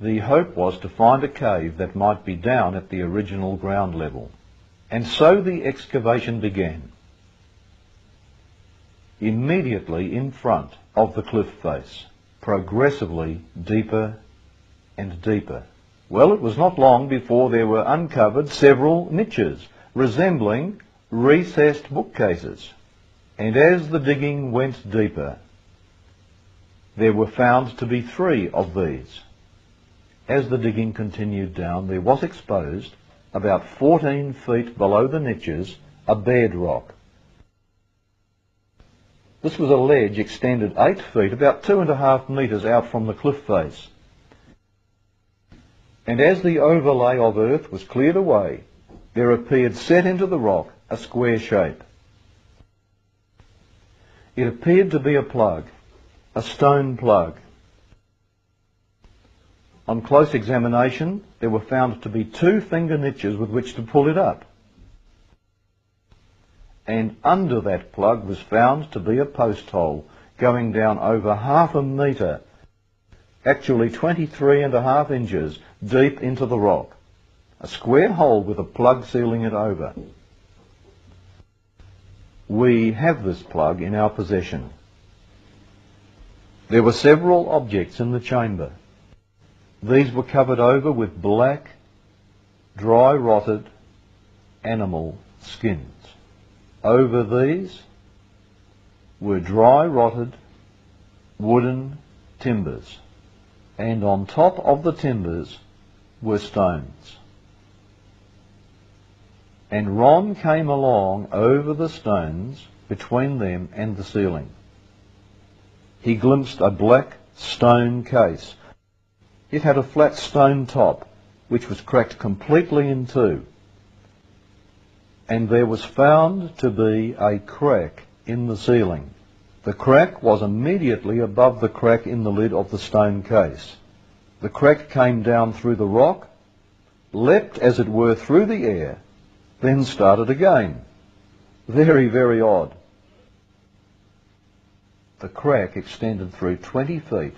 The hope was to find a cave that might be down at the original ground level. And so the excavation began. Immediately in front of the cliff face, progressively deeper and deeper. Well, it was not long before there were uncovered several niches resembling recessed bookcases. And as the digging went deeper, there were found to be 3 of these. As the digging continued down, there was exposed, about 14 feet below the niches, a bedrock. This was a ledge extended 8 feet, about 2.5 metres out from the cliff face. And as the overlay of earth was cleared away, there appeared set into the rock a square shape. It appeared to be a plug, a stone plug. On close examination, there were found to be 2 finger niches with which to pull it up. And under that plug was found to be a post hole going down over 1/2 metre, actually 23.5 inches deep into the rock. A square hole with a plug sealing it over. We have this plug in our possession. There were several objects in the chamber. These were covered over with black, dry rotted animal skins. Over these were dry rotted wooden timbers, and on top of the timbers were stones. And Ron came along over the stones between them and the ceiling. He glimpsed a black stone case. It had a flat stone top, which was cracked completely in 2. And there was found to be a crack in the ceiling. The crack was immediately above the crack in the lid of the stone case. The crack came down through the rock, leapt as it were through the air, then started again. Very, very odd. The crack extended through 20 feet,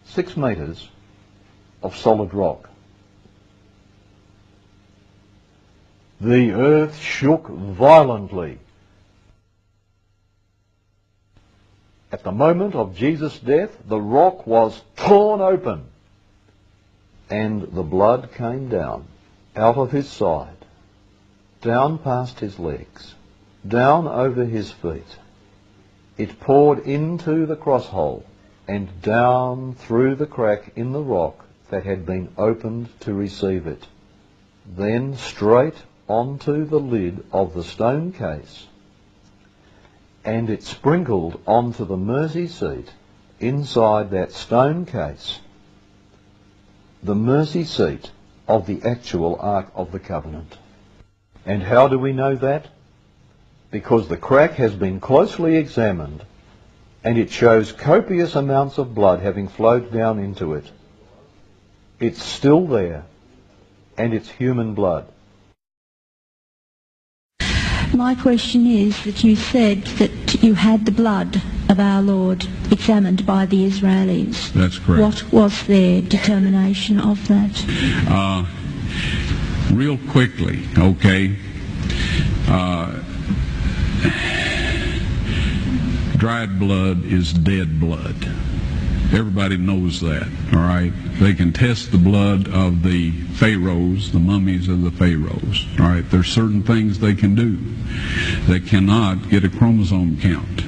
6 metres of solid rock. The earth shook violently. At the moment of Jesus' death, the rock was torn open, and the blood came down out of his side, down past his legs, down over his feet. It poured into the crosshole and down through the crack in the rock that had been opened to receive it, then straight onto the lid of the stone case, and it sprinkled onto the mercy seat inside that stone case, the mercy seat of the actual Ark of the Covenant. And how do we know that? Because the crack has been closely examined, and it shows copious amounts of blood having flowed down into it. It's still there, and it's human blood. My question is that you said that you had the blood of our Lord examined by the Israelis. That's correct. What was their determination of that? Real quickly, okay. Dried blood is dead blood. Everybody knows that, all right? They can test the blood of the pharaohs, the mummies of the pharaohs, all right? There's certain things they can do. They cannot get a chromosome count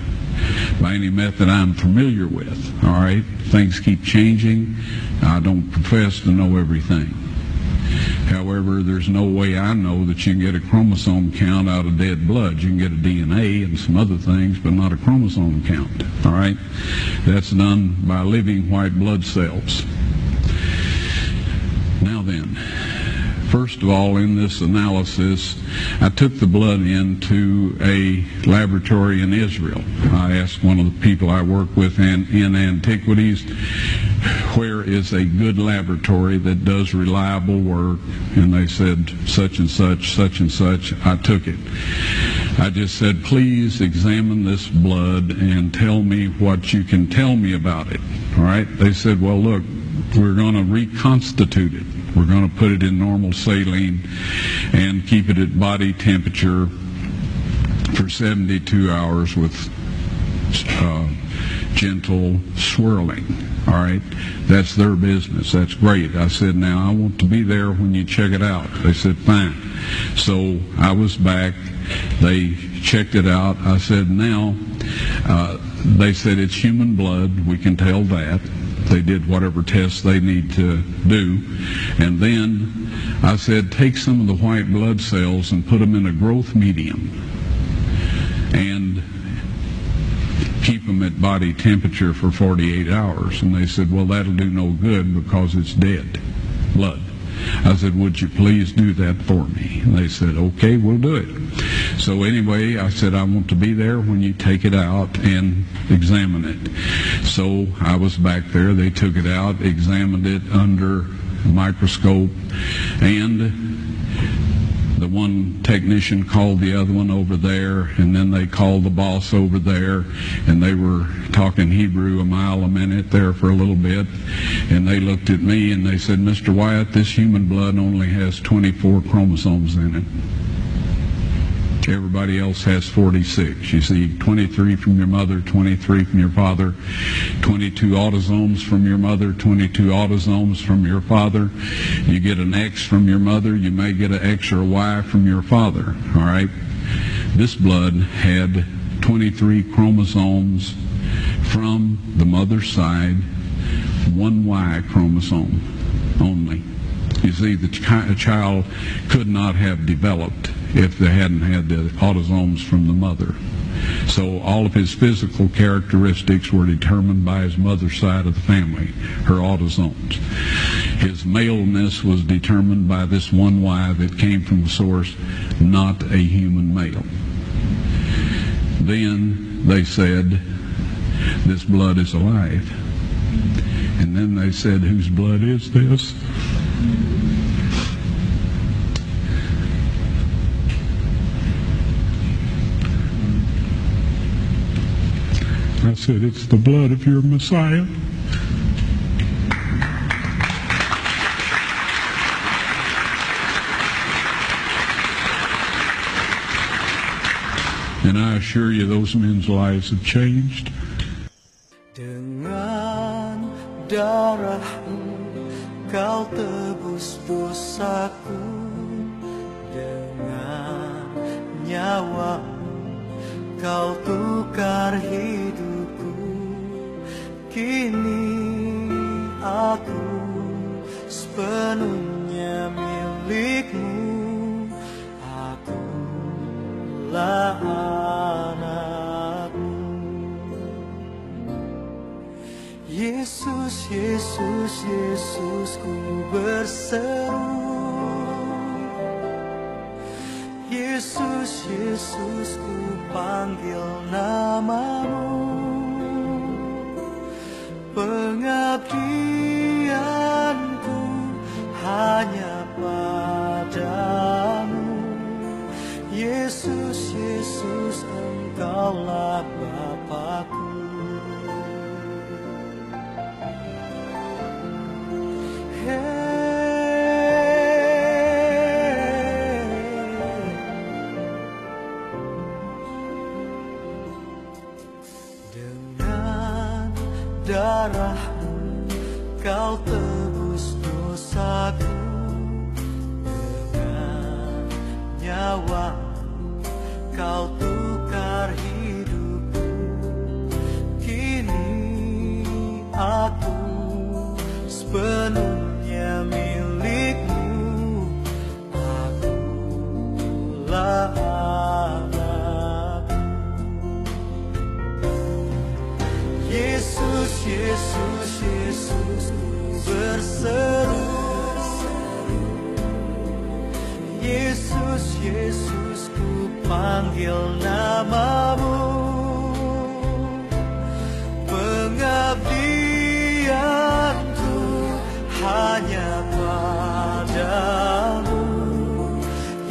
by any method I'm familiar with, all right? Things keep changing. I don't profess to know everything. However, there's no way I know that you can get a chromosome count out of dead blood. You can get a DNA and some other things, but not a chromosome count, all right? That's done by living white blood cells. Now then, first of all, in this analysis, I took the blood into a laboratory in Israel. I asked one of the people I work with in antiquities, where is a good laboratory that does reliable work? And they said, such and such, such and such. I took it. I just said, please examine this blood and tell me what you can tell me about it. All right? They said, well, look, we're going to reconstitute it. We're going to put it in normal saline and keep it at body temperature for 72 hours with gentle swirling. All right, that's their business. That's great. I said, now I want to be there when you check it out. They said, fine. So I was back. They checked it out. I said, now, they said it's human blood. We can tell that. They did whatever tests they need to do. And then I said, take some of the white blood cells and put them in a growth medium and keep them at body temperature for 48 hours. And they said, well, that'll do no good because it's dead blood. I said, would you please do that for me? And they said, okay, we'll do it. So anyway, I said, I want to be there when you take it out and examine it. So I was back there. They took it out, examined it under a microscope, and the one technician called the other one over there, and then they called the boss over there, and they were talking Hebrew a mile a minute there for a little bit, and they looked at me and they said, Mr. Wyatt, this human blood only has 24 chromosomes in it. Everybody else has 46. You see, 23 from your mother, 23 from your father, 22 autosomes from your mother, 22 autosomes from your father. You get an X from your mother, you may get an X or a Y from your father, all right? This blood had 23 chromosomes from the mother's side, one Y chromosome only. You see, the child could not have developed if they hadn't had the autosomes from the mother. So all of his physical characteristics were determined by his mother's side of the family, her autosomes. His maleness was determined by this one Y that came from the source, not a human male. Then they said, this blood is alive. And then they said, whose blood is this? I said, it's the blood of your Messiah. And I assure you, those men's lives have changed. Dengan darahmu kau tebus dosaku, dengan nyawamu kau tukar hidupku. Kini aku sepenuhnya milikmu. Akulah anakmu. Yesus, Yesus, Yesus, ku berseru. Yesus, Yesus, ku panggil namamu. Pengabdianku hanya padamu. Yesus, Yesus, Engkaulah Bapa-Ku. Dengan darahmu kau tebus dosaku, dengan nyawamu kau tukar hidupku. Kini aku sepenuhnya milikmu. Akulah anakmu. Yesus, Yesus, Yesus, ku berseru. Yesus, Yesus, ku panggil namamu. Pengabdianku hanya padamu.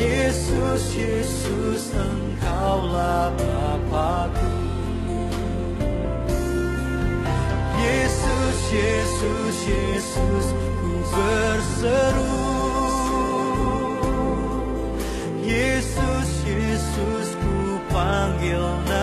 Yesus, Yesus, Engkaulah Bapa-Ku. Yesus, Yesus, Yesus, ku berseru. Yesus, Yesus, ku panggil nama.